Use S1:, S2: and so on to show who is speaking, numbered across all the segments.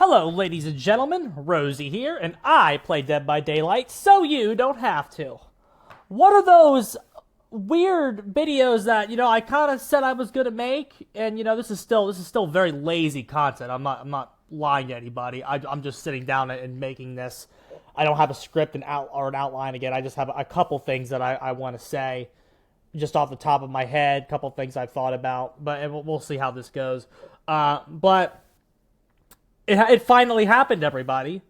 S1: Hello, ladies and gentlemen, Rosie here, and I play Dead by Daylight, so you don't have to. What are those weird videos that, I kind of said I was going to make, and, this is still very lazy content. I'm not lying to anybody. I'm just sitting down and making this. I don't have a script or an outline again. I just have a couple things that I want to say just off the top of my head, a couple things I've thought about, but we'll see how this goes. But it finally happened, everybody.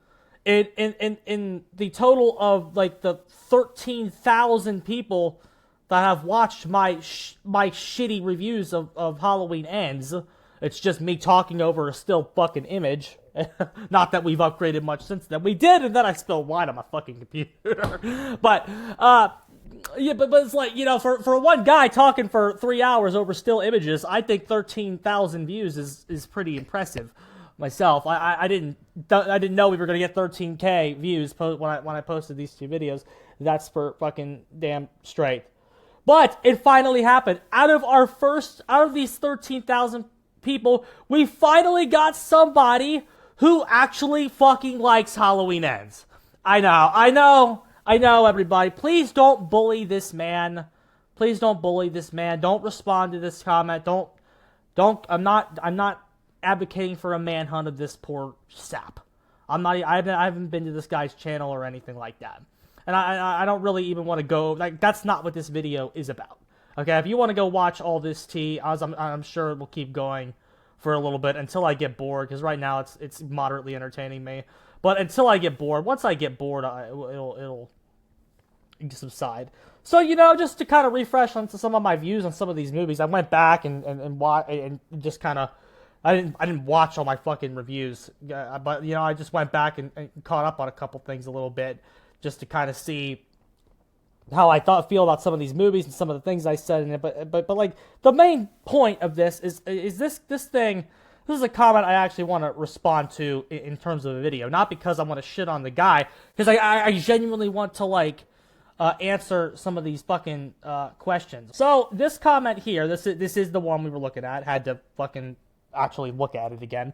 S1: In the total of like the 13,000 people that have watched my shitty reviews of Halloween Ends, it's just me talking over a still fucking image. Not that we've upgraded much since then. We did, and then I spilled wine on my fucking computer. But it's like, for one guy talking for 3 hours over still images, I think 13,000 views is pretty impressive. Myself, I didn't know we were gonna get 13K views when I posted these two videos. That's for fucking damn straight. But it finally happened. Out of these 13,000 people, we finally got somebody who actually fucking likes Halloween Ends. I know, everybody. Please don't bully this man. Please don't bully this man. Don't respond to this comment. I'm not advocating for a manhunt of this poor sap. I haven't been to this guy's channel or anything like that. And I don't really even want to go, like, that's not what this video is about. Okay, if you want to go watch all this tea, I'm sure it will keep going for a little bit until I get bored, because right now it's moderately entertaining me. But until I get bored, once I get bored, it'll subside. So, just to kind of refresh on some of my views on some of these movies, I went back and just kind of, I didn't watch all my fucking reviews, but I just went back and caught up on a couple things a little bit, just to kind of see how I feel about some of these movies and some of the things I said in it. But like, the main point of this is this thing. This is a comment I actually want to respond to in terms of a video, not because I want to shit on the guy, because I genuinely want to answer some of these fucking questions. So this comment here, this is the one we were looking at. Had to fucking actually look at it again.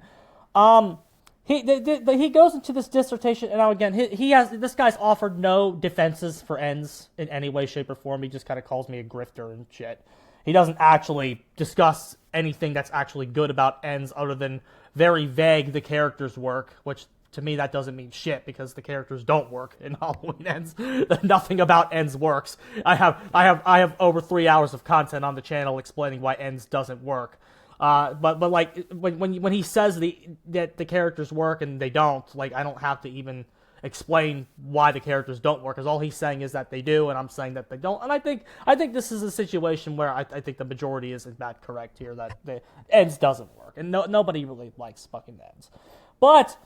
S1: He goes into this dissertation, and now again, this guy's offered no defenses for Ends in any way, shape, or form. He just kind of calls me a grifter and shit. He doesn't actually discuss anything that's actually good about Ends, other than very vague the characters work, which to me that doesn't mean shit, because the characters don't work in Halloween Ends. Nothing about Ends works. I have over 3 hours of content on the channel explaining why Ends doesn't work. But like when he says that the characters work and they don't, like, I don't have to even explain why the characters don't work, because all he's saying is that they do, and I'm saying that they don't. And I think this is a situation where I think the majority is in fact correct here, that the Ends doesn't work, and nobody really likes fucking Ends. But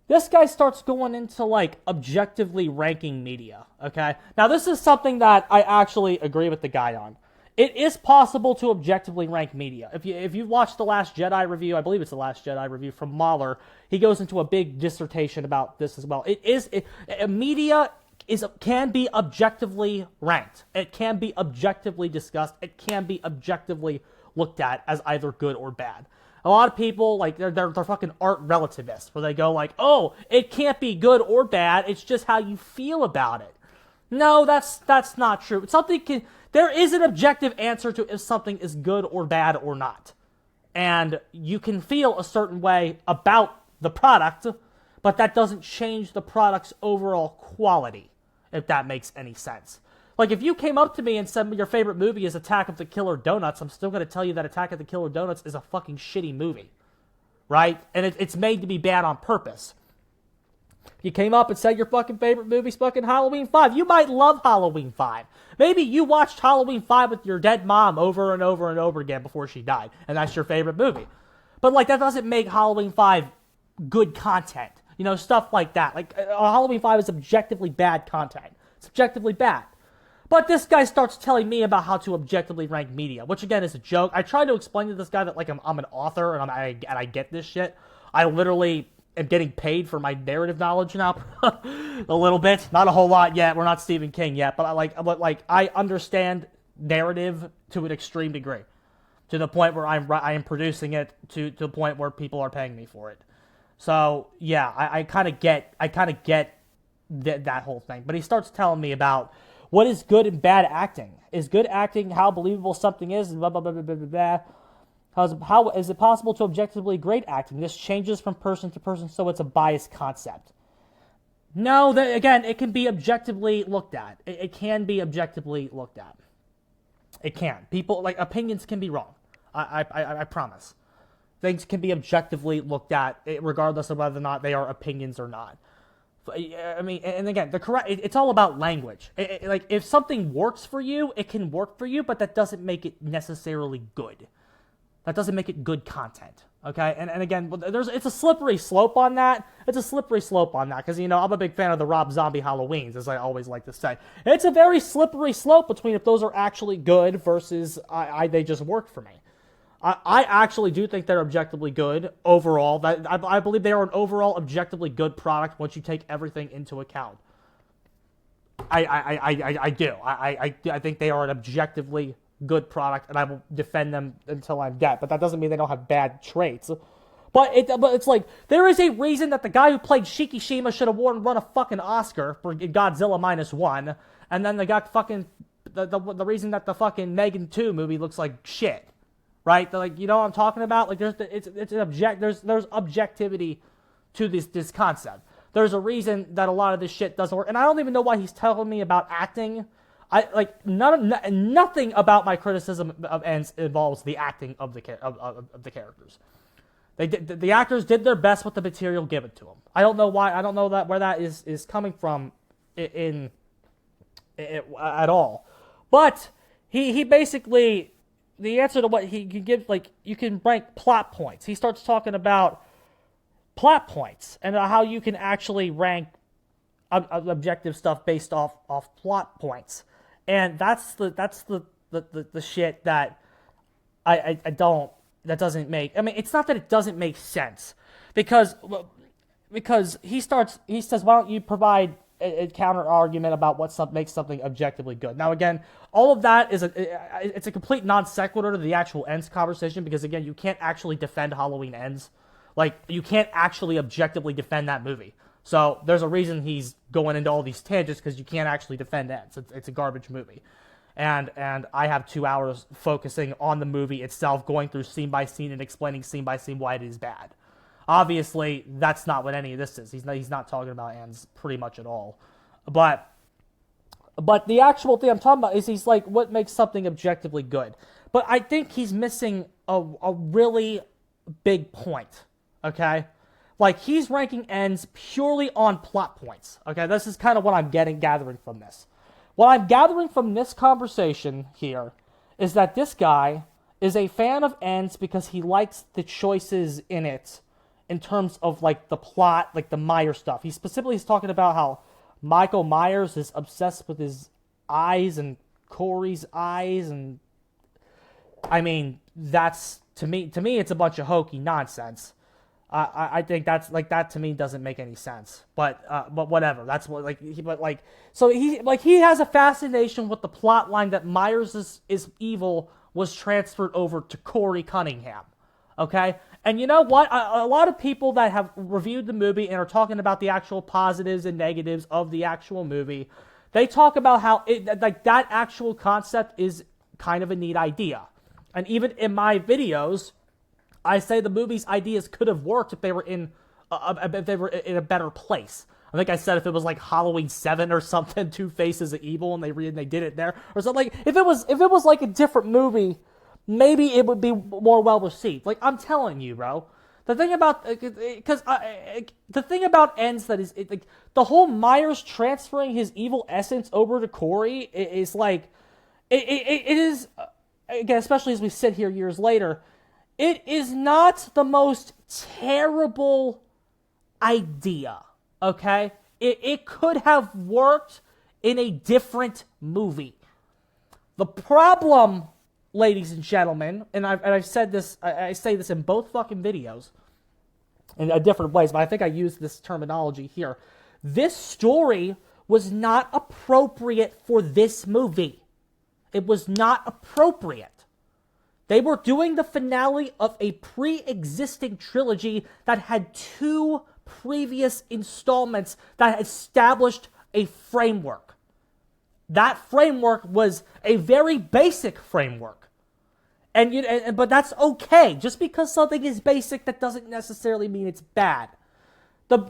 S1: this guy starts going into objectively ranking media. Okay, now this is something that I actually agree with the guy on. It is possible to objectively rank media. If you watched The Last Jedi review, I believe it's The Last Jedi review from Mahler, he goes into a big dissertation about this as well. Media can be objectively ranked. It can be objectively discussed. It can be objectively looked at as either good or bad. A lot of people, they're fucking art relativists, where they go oh, it can't be good or bad, it's just how you feel about it. No, that's not true. There is an objective answer to if something is good or bad or not. And you can feel a certain way about the product, but that doesn't change the product's overall quality, if that makes any sense. Like, if you came up to me and said your favorite movie is Attack of the Killer Donuts, I'm still going to tell you that Attack of the Killer Donuts is a fucking shitty movie. Right? And it's made to be bad on purpose. You came up and said your fucking favorite movie's fucking Halloween 5. You might love Halloween 5. Maybe you watched Halloween 5 with your dead mom over and over and over again before she died, and that's your favorite movie. But, that doesn't make Halloween 5 good content. Stuff like that. Halloween 5 is objectively bad content. It's objectively bad. But this guy starts telling me about how to objectively rank media, which, again, is a joke. I tried to explain to this guy that, I'm an author, and I get this shit. I literally am getting paid for my narrative knowledge now. A little bit, not a whole lot yet. We're not Stephen King yet, but I understand narrative to an extreme degree, to the point where I am producing it to the point where people are paying me for it. So yeah, I kind of get that whole thing. But he starts telling me about what is good and bad acting. Is good acting how believable something is? And blah blah blah blah blah blah. How is it possible to objectively grade acting? This changes from person to person, so it's a biased concept. No, again, it can be objectively looked at. It can be objectively looked at. It can. People, like, opinions can be wrong. I promise. Things can be objectively looked at, regardless of whether or not they are opinions or not. I mean, and again, it's all about language. Like, if something works for you, it can work for you, but that doesn't make it necessarily good. That doesn't make it good content. Okay, and again, it's a slippery slope on that. It's a slippery slope on that because, I'm a big fan of the Rob Zombie Halloweens, as I always like to say. It's a very slippery slope between if those are actually good versus they just work for me. I actually do think they're objectively good overall. I believe they are an overall objectively good product once you take everything into account. I do. I think they are an objectively good product, and I will defend them until I'm dead. But that doesn't mean they don't have bad traits. But it's like, there is a reason that the guy who played Shikishima should have won a fucking Oscar for Godzilla -1, and then they got fucking the reason that the fucking Megan 2 movie looks like shit, right? Like, you know what I'm talking about? Like, there's objectivity to this concept. There's a reason that a lot of this shit doesn't work, and I don't even know why he's telling me about acting. Nothing about my criticism of Ends involves the acting of the characters. The actors did their best with the material given to them. I don't know why. I don't know where that is coming from at all. But he basically, the answer to what he can give, like, you can rank plot points. He starts talking about plot points and how you can actually rank objective stuff based off plot points. And that's the shit that that doesn't make. I mean, it's not that it doesn't make sense, because he says, why don't you provide a counter argument about what makes something objectively good? Now, again, all of that it's a complete non sequitur to the actual Ends conversation, because again, you can't actually defend Halloween Ends. Like, you can't actually objectively defend that movie. So there's a reason he's going into all these tangents, because you can't actually defend Ends. It's a garbage movie. And I have 2 hours focusing on the movie itself, going through scene by scene and explaining scene by scene why it is bad. Obviously, that's not what any of this is. He's not talking about Ends pretty much at all. But the actual thing I'm talking about is, he's like, what makes something objectively good? But I think he's missing a really big point, okay? Like, he's ranking Ends purely on plot points. Okay, this is kind of what I'm gathering from this. What I'm gathering from this conversation here is that this guy is a fan of Ends because he likes the choices in it, in terms of, like, the plot, like the Myers stuff. He specifically is talking about how Michael Myers is obsessed with his eyes and Corey's eyes, and I mean, that's to me it's a bunch of hokey nonsense. I think that's, like, that to me doesn't make any sense. But whatever. That's what, like, he has a fascination with the plot line that Myers is evil was transferred over to Corey Cunningham. Okay? And you know what? A lot of people that have reviewed the movie and are talking about the actual positives and negatives of the actual movie, they talk about how that actual concept is kind of a neat idea. And even in my videos, I say the movie's ideas could have worked if they were in a better place. I think I said if it was like Halloween 7 or something, Two Faces of Evil, and they did it there, or something. Like, if it was like a different movie, maybe it would be more well received. Like, I'm telling you, bro. The thing about Ends that is, like, the whole Myers transferring his evil essence over to Corey is like, it is, again, especially as we sit here years later. It is not the most terrible idea, okay? It could have worked in a different movie. The problem, ladies and gentlemen, and I've said this, I say this in both fucking videos in different ways, but I think I used this terminology here. This story was not appropriate for this movie. It was not appropriate. They were doing the finale of a pre-existing trilogy that had 2 previous installments that established a framework. That framework was a very basic framework. But that's okay. Just because something is basic, that doesn't necessarily mean it's bad. The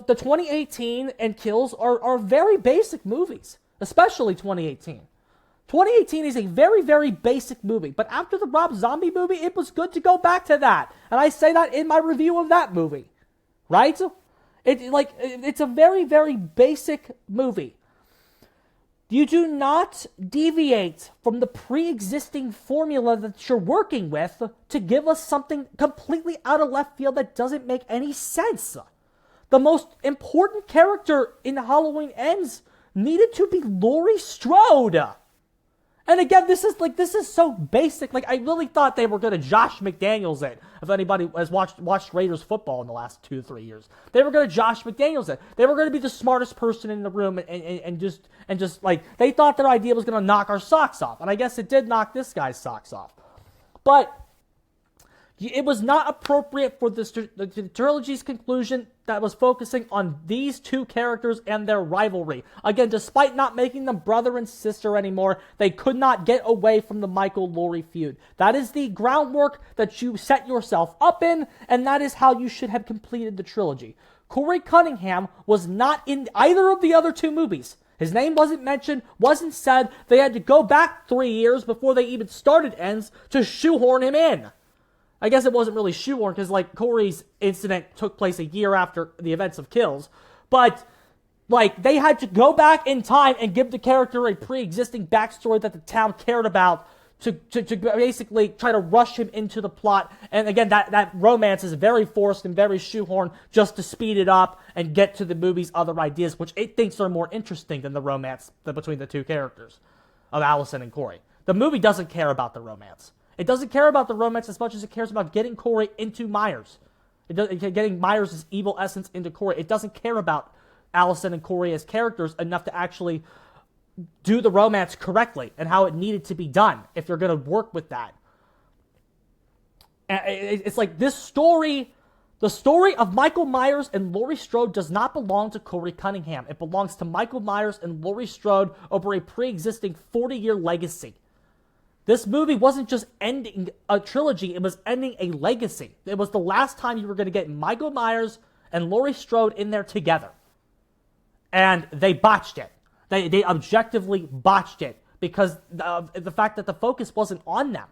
S1: 2018 and Kills are very basic movies, especially 2018. 2018 is a very, very basic movie, but after the Rob Zombie movie, it was good to go back to that. And I say that in my review of that movie. Right? It's a very, very basic movie. You do not deviate from the pre-existing formula that you're working with to give us something completely out of left field that doesn't make any sense. The most important character in Halloween Ends needed to be Laurie Strode. And again, this is so basic. Like, I really thought they were going to Josh McDaniels it. If anybody has watched Raiders football in the last 2-3 years, they were going to Josh McDaniels it. They were going to be the smartest person in the room, and just like they thought their idea was going to knock our socks off. And I guess it did knock this guy's socks off. But it was not appropriate for the trilogy's conclusion that was focusing on these 2 characters and their rivalry. Again, despite not making them brother and sister anymore, they could not get away from the Michael-Laurie feud. That is the groundwork that you set yourself up in, and that is how you should have completed the trilogy. Corey Cunningham was not in either of the other 2 movies. His name wasn't mentioned, wasn't said. They had to go back 3 years before they even started Ends to shoehorn him in. I guess it wasn't really shoehorned because, like, Corey's incident took place a year after the events of Kills. But, like, they had to go back in time and give the character a pre-existing backstory that the town cared about to basically try to rush him into the plot. And again, that romance is very forced and very shoehorned just to speed it up and get to the movie's other ideas, which it thinks are more interesting than the romance between the 2 characters of Allison and Corey. The movie doesn't care about the romance. It doesn't care about the romance as much as it cares about getting Corey into Myers. Getting Myers' evil essence into Corey. It doesn't care about Allison and Corey as characters enough to actually do the romance correctly and how it needed to be done if you're going to work with that. It's like this story, the story of Michael Myers and Laurie Strode does not belong to Corey Cunningham. It belongs to Michael Myers and Laurie Strode over a pre-existing 40-year legacy. This movie wasn't just ending a trilogy, it was ending a legacy. It was the last time you were going to get Michael Myers and Laurie Strode in there together. And they botched it. They objectively botched it because of the fact that the focus wasn't on them.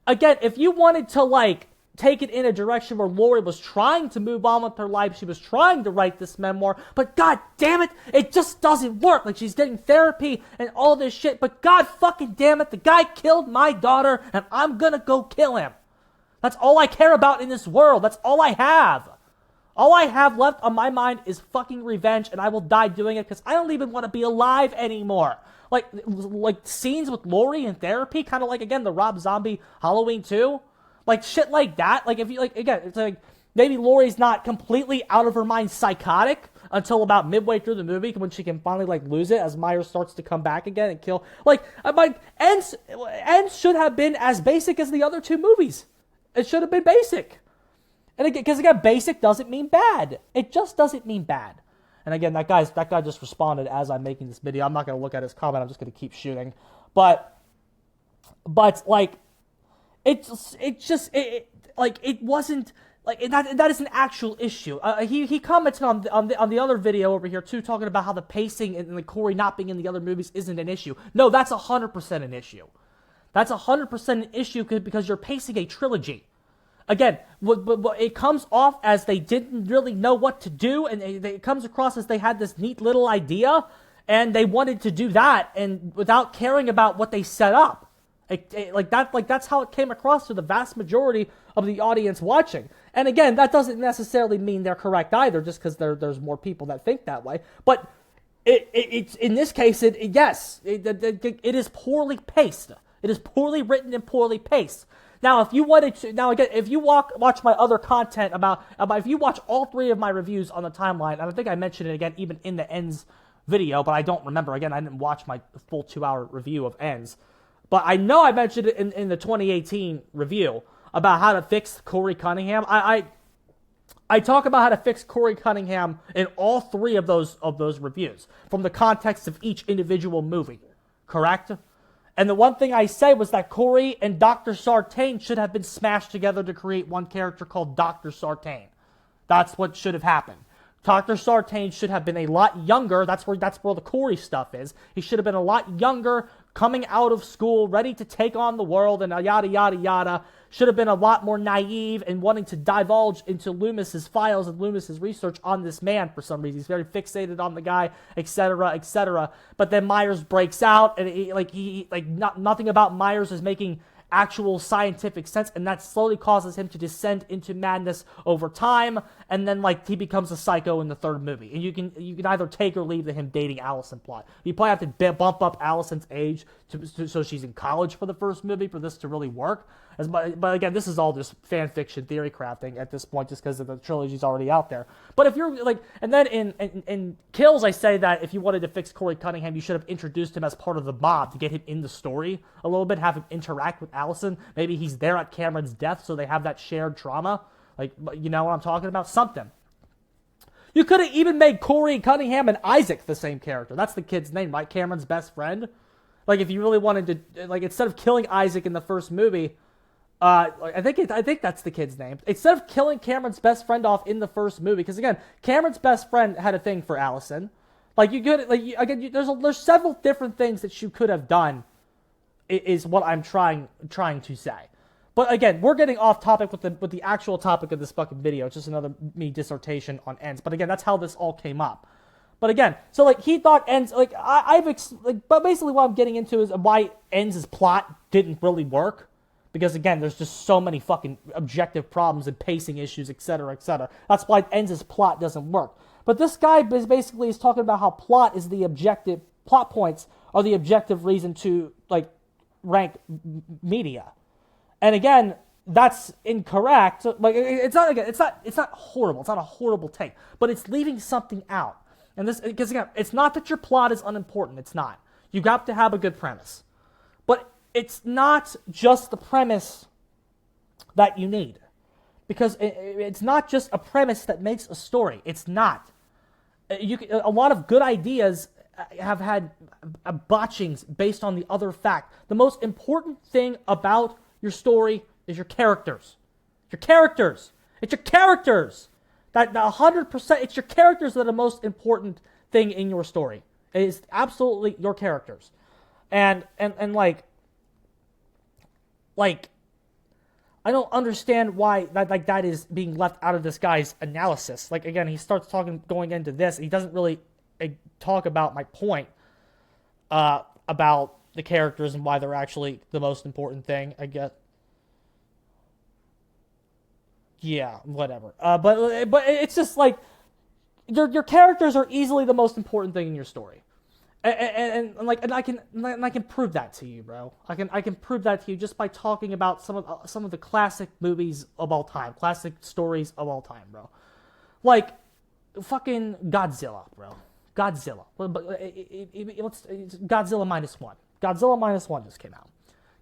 S1: Again, if you wanted to, like, take it in a direction where Laurie was trying to move on with her life, she was trying to write this memoir, but god damn it, it just doesn't work. Like, she's getting therapy and all this shit, but god fucking damn it, the guy killed my daughter and I'm gonna go kill him. That's all I care about in this world. That's all I have. All I have left on my mind is fucking revenge, and I will die doing it because I don't even want to be alive anymore. Like scenes with Laurie in therapy, kind of like, again, the Rob Zombie Halloween 2. Like, shit like that. Like, if you, like, again, it's like, maybe Laurie's not completely out of her mind psychotic until about midway through the movie when she can finally, like, lose it as Myers starts to come back again and kill. Like, Ends should have been as basic as the other 2 movies. It should have been basic. And again, because again, basic doesn't mean bad. It just doesn't mean bad. And again, that guy just responded as I'm making this video. I'm not going to look at his comment. I'm just going to keep shooting. But like, it wasn't like that is an actual issue. He commented on the other video over here too, talking about how the pacing and the Corey not being in the other movies isn't an issue. No, that's 100% an issue. That's 100% an issue because you're pacing a trilogy. Again, it comes off as they didn't really know what to do, and it comes across as they had this neat little idea, and they wanted to do that, and without caring about what they set up. That's how it came across to the vast majority of the audience watching. And again, that doesn't necessarily mean they're correct either, just because there's more people that think that way. But it's in this case, it is poorly paced. It is poorly written and poorly paced. Now, if you wanted to, if you watch my other content about if you watch all 3 of my reviews on the timeline, and I think I mentioned it again even in the Ends video, but I don't remember. Again, I didn't watch my full 2-hour review of Ends. But I know I mentioned it in the 2018 review about how to fix Corey Cunningham. I talk about how to fix Corey Cunningham in all three of those reviews from the context of each individual movie, correct? And the one thing I say was that Corey and Dr. Sartain should have been smashed together to create one character called Dr. Sartain. That's what should have happened. Dr. Sartain should have been a lot younger. That's where the Corey stuff is. He should have been a lot younger, coming out of school, ready to take on the world, and yada, yada, yada. Should have been a lot more naive and wanting to divulge into Loomis's files and Loomis's research on this man for some reason. He's very fixated on the guy, etc., etc. But then Myers breaks out, and nothing about Myers is making actual scientific sense, and that slowly causes him to descend into madness over time, and then he becomes a psycho in the third movie. And you can either take or leave the him dating Allison plot. You probably have to bump up Allison's age so she's in college for the first movie for this to really work. But again, this is all just fan fiction theory crafting at this point, just because of the trilogy's already out there. But if you're and then in Kills, I say that if you wanted to fix Corey Cunningham, you should have introduced him as part of the mob to get him in the story a little bit, have him interact with Allison. Maybe he's there at Cameron's death, so they have that shared trauma. You know what I'm talking about? Something. You could have even made Corey Cunningham and Isaac the same character. That's the kid's name, right? Cameron's best friend. If you really wanted to, instead of killing Isaac in the first movie, I think that's the kid's name. Instead of killing Cameron's best friend off in the first movie, because again, Cameron's best friend had a thing for Allison. There's several different things that you could have done. Is what I'm trying to say. But again, we're getting off topic with the actual topic of this fucking video. It's just another dissertation on Ends. But again, that's how this all came up. But again, so he thought Ends but basically what I'm getting into is why Ends' plot didn't really work. Because again, there's just so many fucking objective problems and pacing issues, etc., etc. That's why Ends' plot doesn't work. But this guy is talking about how plot points are the objective reason to rank media. And again, that's incorrect. It's not horrible. It's not a horrible take, but it's leaving something out. And this, because again, it's not that your plot is unimportant. It's not. You got to have a good premise, but it's not just the premise that you need, because it's not just a premise that makes a story. It's not. A lot of good ideas have had botchings based on the other fact. The most important thing about your story is your characters. Your characters. It's your characters. That 100%, it's your characters that are the most important thing in your story. It is absolutely your characters. And I don't understand why that is being left out of this guy's analysis. Again, he starts going into this. He doesn't really talk about my point about the characters and why they're actually the most important thing, I guess. Yeah, whatever. But it's just your characters are easily the most important thing in your story. And I can prove that to you, bro. I can prove that to you just by talking about some of the classic movies of all time, classic stories of all time, bro. Fucking Godzilla, bro. Godzilla. Godzilla Minus One. Godzilla Minus One just came out.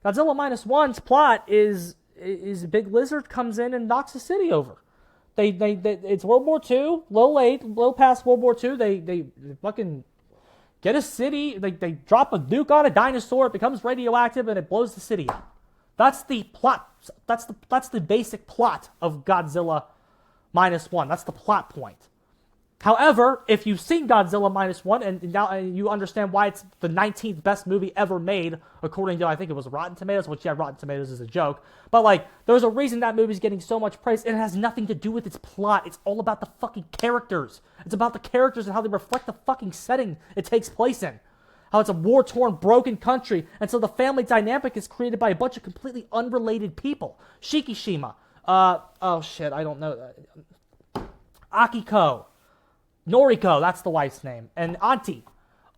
S1: Godzilla Minus One's plot is Big Lizard comes in and knocks the city over. It's World War II, low past World War II. They fucking get a city. They drop a nuke on a dinosaur. It becomes radioactive and it blows the city up. That's the plot. That's the basic plot of Godzilla Minus One. That's the plot point. However, if you've seen Godzilla Minus One and now you understand why it's the 19th best movie ever made, according to, I think it was Rotten Tomatoes, which, yeah, Rotten Tomatoes is a joke, but there's a reason that movie's getting so much praise, and it has nothing to do with its plot. It's all about the fucking characters. It's about the characters and how they reflect the fucking setting it takes place in. How it's a war-torn, broken country, and so the family dynamic is created by a bunch of completely unrelated people. Shikishima, oh shit, I don't know, Akiko, Noriko, that's the wife's name, and Auntie.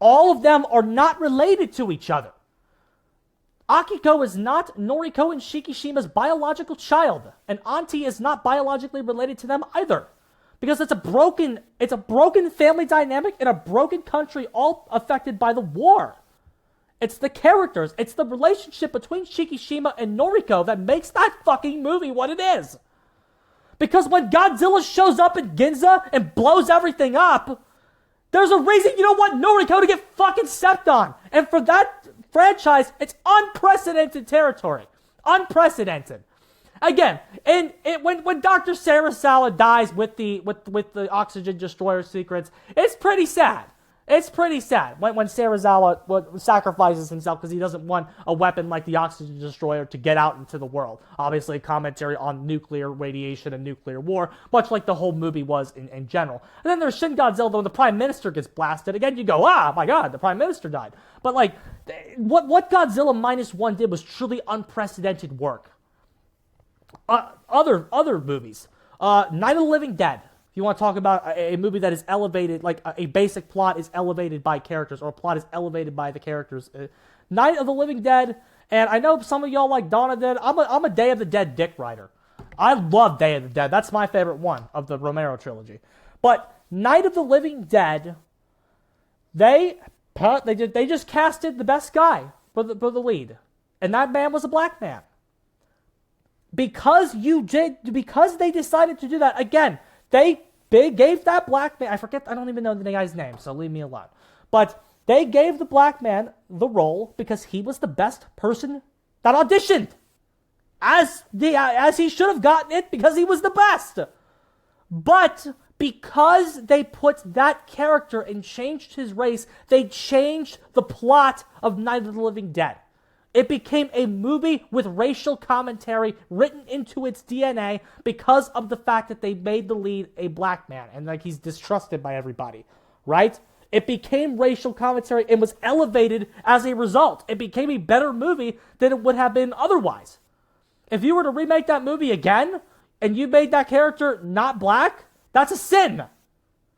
S1: All of them are not related to each other. Akiko is not Noriko and Shikishima's biological child, and Auntie is not biologically related to them either. Because it's a broken family dynamic in a broken country, all affected by the war. It's the characters. It's the relationship between Shikishima and Noriko that makes that fucking movie what it is. Because when Godzilla shows up in Ginza and blows everything up, there's a reason you don't want Noriko to get fucking stepped on. And for that franchise, it's unprecedented territory. Unprecedented. Again, when Dr. Sarah dies with the oxygen destroyer secrets, it's pretty sad. It's pretty sad when Serizawa sacrifices himself because he doesn't want a weapon like the oxygen destroyer to get out into the world. Obviously, a commentary on nuclear radiation and nuclear war, much like the whole movie was in general. And then there's Shin Godzilla, when the Prime Minister gets blasted. Again, you go, my God, the Prime Minister died. But like, what Godzilla -1 did was truly unprecedented work. Other movies, Night of the Living Dead. If you want to talk about a movie that is elevated, like a basic plot is elevated by characters, or a plot is elevated by the characters. Night of the Living Dead, and I know some of y'all like Dawn of the Dead. I'm a Day of the Dead dick rider. I love Day of the Dead. That's my favorite one of the Romero trilogy. But Night of the Living Dead, they just casted the best guy for the lead, and that man was a black man. Because they decided to do that again. They gave that black man, I don't even know the guy's name, so leave me alone. But they gave the black man the role because he was the best person that auditioned. As he should have gotten it because he was the best. But because they put that character and changed his race, they changed the plot of Night of the Living Dead. It became a movie with racial commentary written into its DNA because of the fact that they made the lead a black man and like he's distrusted by everybody, right? It became racial commentary and was elevated as a result. It became a better movie than it would have been otherwise. If you were to remake that movie again and you made that character not black, that's a sin.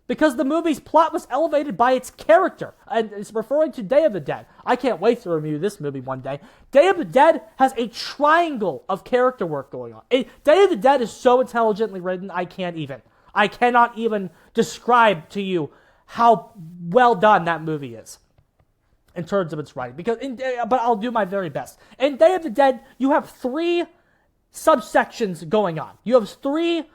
S1: Because the movie's plot was elevated by its character. And it's referring to Day of the Dead. I can't wait to review this movie one day. Day of the Dead has a triangle of character work going on. Day of the Dead is so intelligently written, I cannot even describe to you how well done that movie is in terms of its writing. But I'll do my very best. In Day of the Dead, you have 3 subsections going on. You have three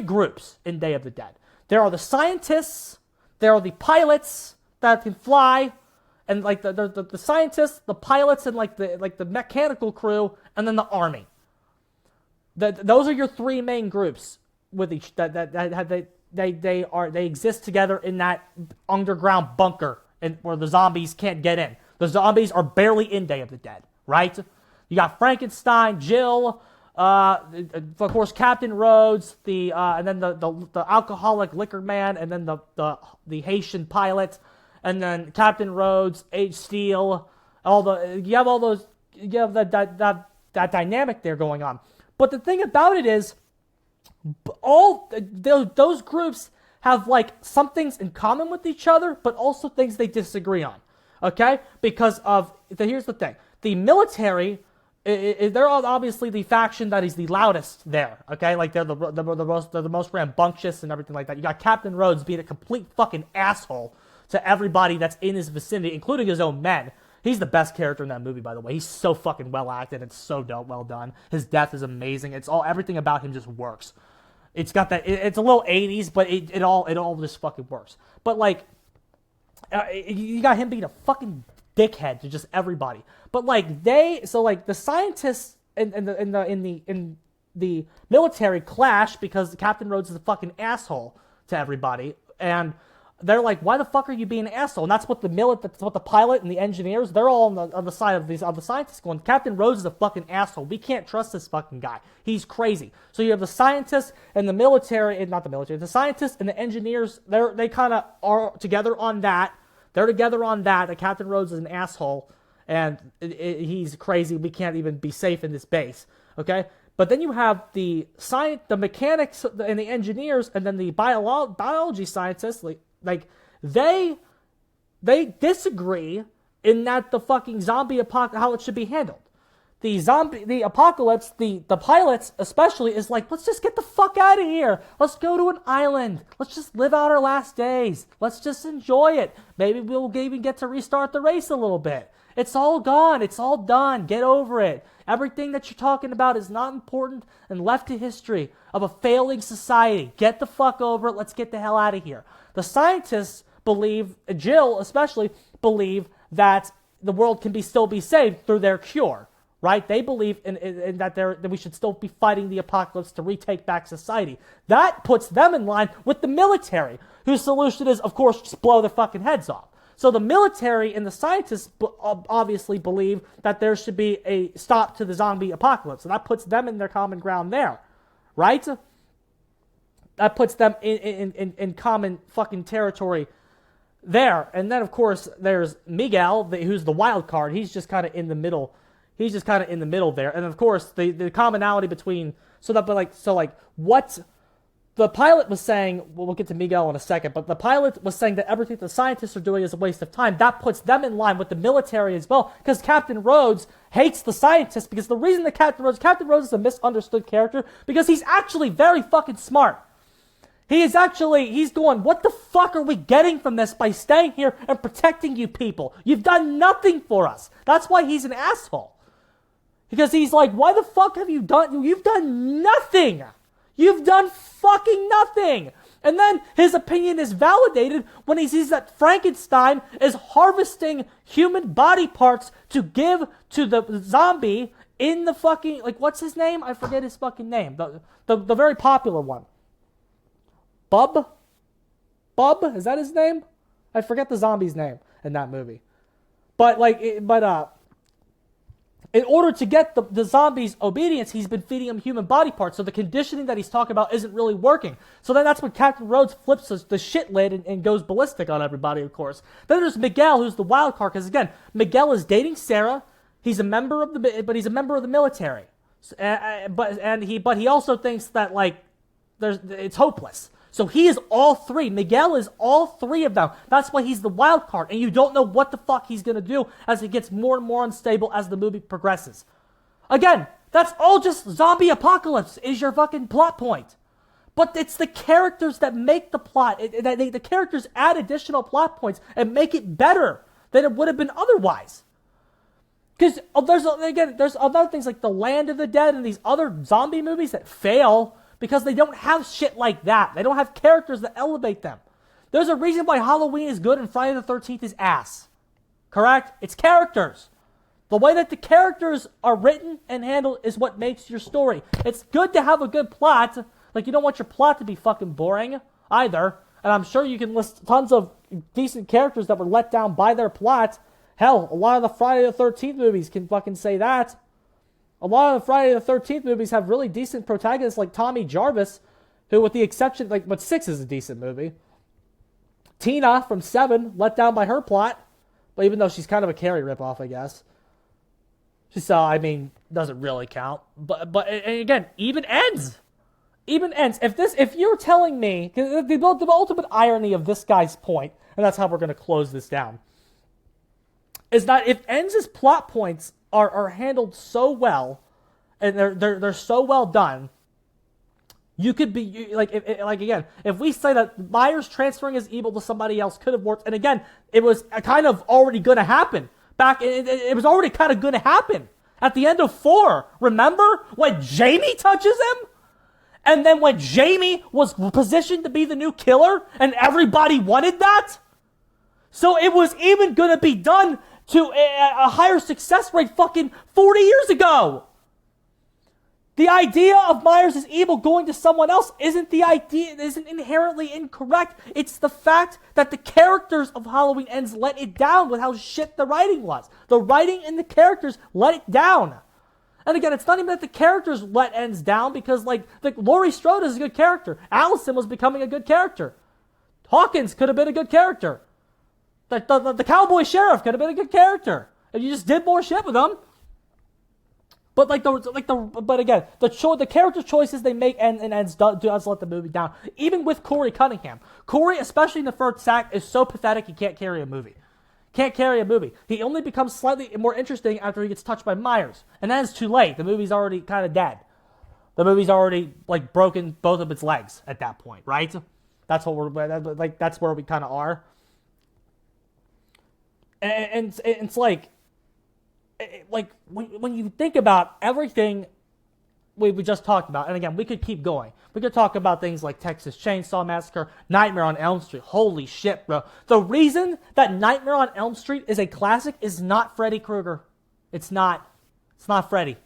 S1: groups in Day of the Dead. There are the scientists, there are the pilots that can fly, and like the scientists, the pilots, and like the mechanical crew, and then the army. Those are your 3 main groups with each they exist together in that underground bunker and where the zombies can't get in. The zombies are barely in Day of the Dead, right? You got Frankenstein, Jill. Of course, Captain Rhodes, and then the alcoholic liquor man, and then the Haitian pilot, and then Captain Rhodes, H. Steele, you have that dynamic there going on. But the thing about it is, all those groups have like some things in common with each other, but also things they disagree on. Okay, because here's the thing: the military. They're obviously the faction that is the loudest there, okay? Like, they're the most rambunctious and everything like that. You got Captain Rhodes being a complete fucking asshole to everybody that's in his vicinity, including his own men. He's the best character in that movie, by the way. He's so fucking well acted. It's so well done. His death is amazing. Everything about him just works. It's got that, it's a little 80s, but it all just fucking works. But, like, you got him being a fucking dickhead to just everybody. But like the scientists in the military clash because Captain Rhodes is a fucking asshole to everybody, and they're like, why the fuck are you being an asshole? And that's what the pilot and the engineers, they're all on the side of the scientists going, Captain Rhodes is a fucking asshole. We can't trust this fucking guy. He's crazy. So you have the scientists and the military, the scientists and the engineers, they kind of are together on that. They're together on that Captain Rhodes is an asshole, and he's crazy. We can't even be safe in this base, okay? But then you have the mechanics and the engineers, and then the biology scientists. Like they disagree in that the fucking zombie apocalypse, how it should be handled. the apocalypse, the pilots especially, is like, let's just get the fuck out of here. Let's go to an island. Let's just live out our last days. Let's just enjoy it. Maybe we'll even get to restart the race a little bit. It's all gone. It's all done. Get over it. Everything that you're talking about is not important and left to history of a failing society. Get the fuck over it. Let's get the hell out of here. The scientists believe, Jill especially, believe that the world can still be saved through their cure. Right? They believe in that we should still be fighting the apocalypse to retake back society. That puts them in line with the military, whose solution is, of course, just blow their fucking heads off. So the military and the scientists obviously believe that there should be a stop to the zombie apocalypse. And that puts them in their common ground there. Right? That puts them in common fucking territory there. And then, of course, there's Miguel, who's the wild card. He's just kind of in the middle. He's just kind of in the middle there. And of course, the commonality between, what the pilot was saying, we'll get to Miguel in a second, but the pilot was saying that everything the scientists are doing is a waste of time. That puts them in line with the military as well, because Captain Rhodes hates the scientists, because the reason that Captain Rhodes is a misunderstood character, because he's actually very fucking smart. He's going, what the fuck are we getting from this by staying here and protecting you people? You've done nothing for us. That's why he's an asshole. Because he's like, why the fuck have you done? You've done nothing. You've done fucking nothing. And then his opinion is validated when he sees that Frankenstein is harvesting human body parts to give to the zombie in the fucking, what's his name? I forget his fucking name. The very popular one. Bub? Is that his name? I forget the zombie's name in that movie. In order to get the zombies' obedience, he's been feeding them human body parts. So the conditioning that he's talking about isn't really working. So then that's when Captain Rhodes flips the shit lid and goes ballistic on everybody, of course. Then there's Miguel, who's the wild card. Because again, Miguel is dating Sarah. He's a member of the military. But he also thinks that it's hopeless. So he is all three. Miguel is all three of them. That's why he's the wild card. And you don't know what the fuck he's going to do as it gets more and more unstable as the movie progresses. Again, that's all just zombie apocalypse is your fucking plot point. But it's the characters that make the plot. The characters add additional plot points and make it better than it would have been otherwise. Because there's other things like The Land of the Dead and these other zombie movies that fail because they don't have shit like that. They don't have characters that elevate them. There's a reason why Halloween is good and Friday the 13th is ass. Correct? It's characters. The way that the characters are written and handled is what makes your story. It's good to have a good plot. You don't want your plot to be fucking boring either. And I'm sure you can list tons of decent characters that were let down by their plot. Hell, a lot of the Friday the 13th movies can fucking say that. A lot of the Friday the 13th movies have really decent protagonists like Tommy Jarvis, who with the exception, but 6 is a decent movie. Tina from 7, let down by her plot, but even though she's kind of a Carrie ripoff, I guess. Doesn't really count. But and again, even ends. If you're telling me, the ultimate irony of this guy's point, and that's how we're going to close this down, is that if Ends' plot points are handled so well, and they're so well done, you could be if we say that Myers transferring his evil to somebody else could have worked, and again, it was kind of already going to happen. It was already kind of going to happen at the end of 4. Remember when Jamie touches him, and then when Jamie was positioned to be the new killer, and everybody wanted that, so it was even going to be done to a higher success rate fucking 40 years ago. The idea of Myers' evil going to someone else isn't inherently incorrect. It's the fact that the characters of Halloween Ends let it down with how shit the writing was. The writing and the characters let it down. And again, it's not even that the characters let Ends down, because Laurie Strode is a good character. Allison was becoming a good character. Hawkins could have been a good character. The cowboy sheriff could have been a good character if you just did more shit with them. But the character choices they make and Ends does let the movie down. Even with Corey Cunningham, especially in the first act, is so pathetic he can't carry a movie. Can't carry a movie. He only becomes slightly more interesting after he gets touched by Myers. And then it's too late. The movie's already kind of dead. The movie's already, like, broken both of its legs at that point, right? That's what that's where we kind of are. And it's like when you think about everything we just talked about, and again, we could keep going. We could talk about things like Texas Chainsaw Massacre, Nightmare on Elm Street. Holy shit, bro. The reason that Nightmare on Elm Street is a classic is not Freddy Krueger. It's not. It's not Freddy.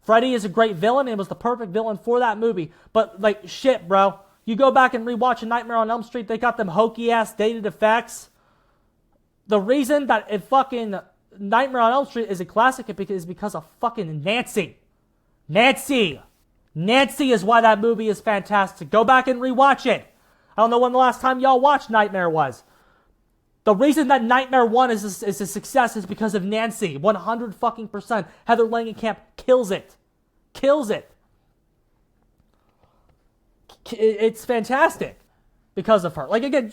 S1: Freddy is a great villain and was the perfect villain for that movie. But, like, shit, bro. You go back and rewatch a Nightmare on Elm Street, they got them hokey-ass dated effects. The reason that it fucking Nightmare on Elm Street is a classic is because of fucking Nancy. Nancy is why that movie is fantastic. Go back and rewatch it. I don't know when the last time y'all watched Nightmare was. The reason that Nightmare 1 is a success is because of Nancy. 100%. Heather Langenkamp kills it. Kills it. It's fantastic because of her. Like again,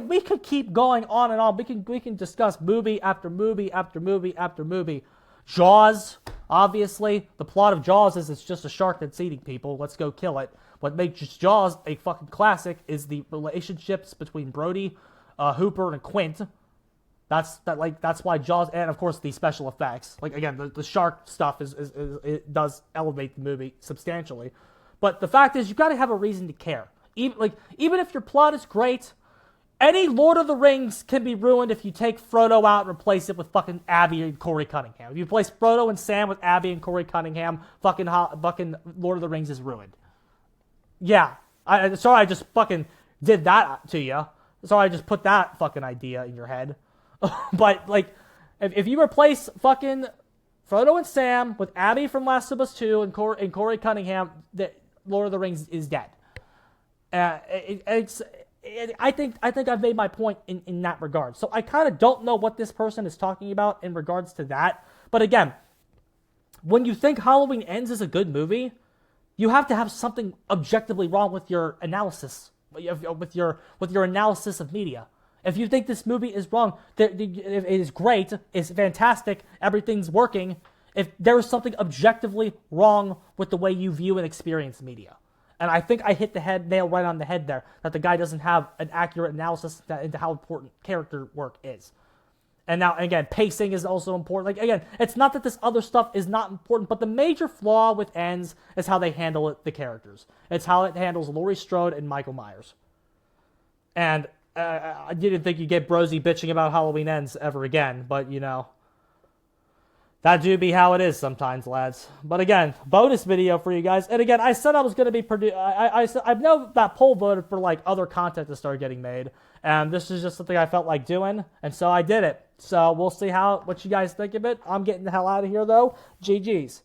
S1: we could keep going on and on. We can discuss movie after movie after movie after movie. Jaws, obviously, the plot of Jaws is it's just a shark that's eating people. Let's go kill it. What makes Jaws a fucking classic is the relationships between Brody, Hooper, and Quint. That's why Jaws, and of course the special effects. Like again, the shark stuff it does elevate the movie substantially. But the fact is, you got to have a reason to care. Even if your plot is great, any Lord of the Rings can be ruined if you take Frodo out and replace it with fucking Abby and Corey Cunningham. If you replace Frodo and Sam with Abby and Corey Cunningham, fucking Lord of the Rings is ruined. Yeah, sorry I just fucking did that to you. Sorry I just put that fucking idea in your head. But like, if you replace fucking Frodo and Sam with Abby from Last of Us 2 and Corey Cunningham, Lord of the Rings is dead. I think I've made my point in that regard. So I kind of don't know what this person is talking about in regards to that. But again, when you think Halloween Ends is a good movie, you have to have something objectively wrong with your analysis, with your analysis of media. If you think this movie is wrong, it is great, it's fantastic, everything's working, if there is something objectively wrong with the way you view and experience media. And I think I hit the nail right on the head there, that the guy doesn't have an accurate analysis into how important character work is. And now, again, pacing is also important. Like, again, it's not that this other stuff is not important, but the major flaw with Ends is how they handle the characters. It's how it handles Laurie Strode and Michael Myers. And I didn't think you'd get Brosy bitching about Halloween Ends ever again, but, you know, that do be how it is sometimes, lads. But again, bonus video for you guys. And again, I said I was going to be I know that poll voted for like other content to start getting made, and this is just something I felt like doing, and so I did it. So we'll see what you guys think of it. I'm getting the hell out of here though. GG's.